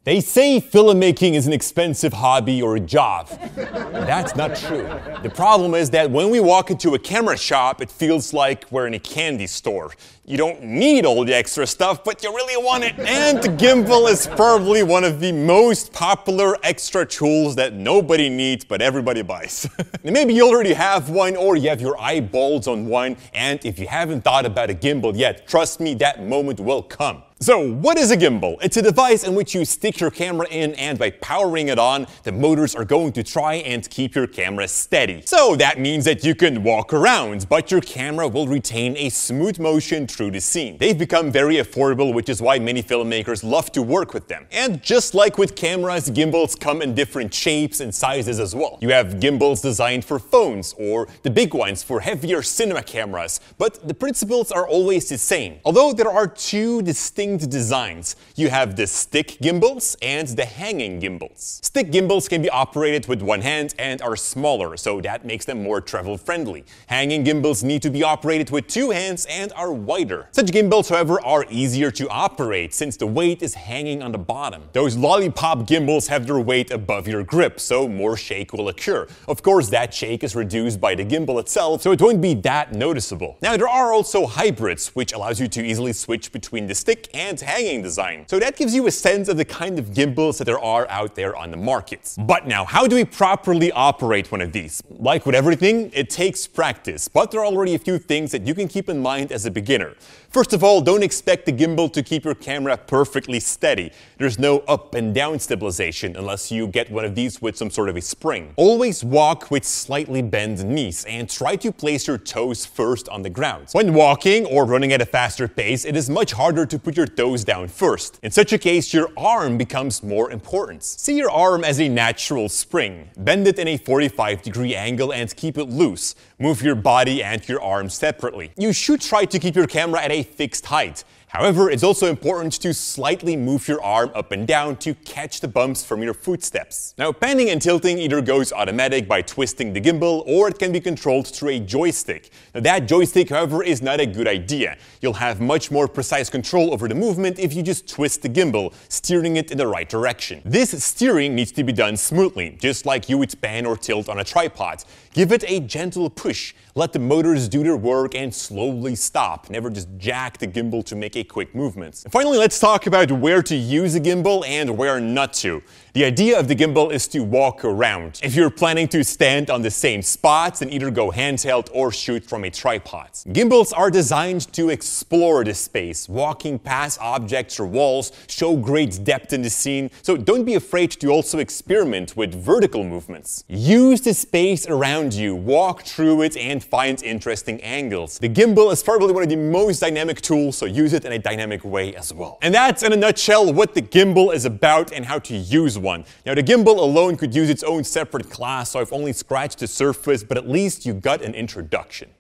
They say filmmaking is an expensive hobby or a job. That's not true. The problem is that when we walk into a camera shop, it feels like we're in a candy store. You don't need all the extra stuff, but you really want it. And the gimbal is probably one of the most popular extra tools that nobody needs, but everybody buys. Maybe you already have one, or you have your eyeballs on one, and if you haven't thought about a gimbal yet, trust me, that moment will come. So, what is a gimbal? It's a device in which you stick your camera in, and by powering it on, the motors are going to try and keep your camera steady. So that means that you can walk around, but your camera will retain a smooth motion through the scene. They've become very affordable, which is why many filmmakers love to work with them. And just like with cameras, gimbals come in different shapes and sizes as well. You have gimbals designed for phones, or the big ones for heavier cinema cameras, but the principles are always the same. Although there are two distinct designs. You have the stick gimbals and the hanging gimbals. Stick gimbals can be operated with one hand and are smaller, so that makes them more travel friendly. Hanging gimbals need to be operated with two hands and are wider. Such gimbals, however, are easier to operate since the weight is hanging on the bottom. Those lollipop gimbals have their weight above your grip, so more shake will occur. Of course, that shake is reduced by the gimbal itself, so it won't be that noticeable. Now, there are also hybrids, which allows you to easily switch between the stick and hanging design. So that gives you a sense of the kind of gimbals that there are out there on the market. But now, how do we properly operate one of these? Like with everything, it takes practice, but there are already a few things that you can keep in mind as a beginner. First of all, don't expect the gimbal to keep your camera perfectly steady. There's no up and down stabilization unless you get one of these with some sort of a spring. Always walk with slightly bent knees and try to place your toes first on the ground. When walking or running at a faster pace, it is much harder to put your toes down first. In such a case, your arm becomes more important. See your arm as a natural spring. Bend it in a 45-degree angle and keep it loose. Move your body and your arm separately. You should try to keep your camera at a fixed height. However, it's also important to slightly move your arm up and down to catch the bumps from your footsteps. Now, panning and tilting either goes automatic by twisting the gimbal, or it can be controlled through a joystick. Now, that joystick, however, is not a good idea. You'll have much more precise control over the movement if you just twist the gimbal, steering it in the right direction. This steering needs to be done smoothly, just like you would pan or tilt on a tripod. Give it a gentle push. Let the motors do their work and slowly stop. Never just jack the gimbal to make a quick movement. And finally, let's talk about where to use a gimbal and where not to. The idea of the gimbal is to walk around. If you're planning to stand on the same spots, then either go handheld or shoot from a tripod. Gimbals are designed to explore the space. Walking past objects or walls show great depth in the scene, so don't be afraid to also experiment with vertical movements. Use the space around you, walk through it, and find interesting angles. The gimbal is probably one of the most dynamic tools, so use it in a dynamic way as well. And that's, in a nutshell, what the gimbal is about and how to use one. Now, the gimbal alone could use its own separate class, so I've only scratched the surface, but at least you got an introduction.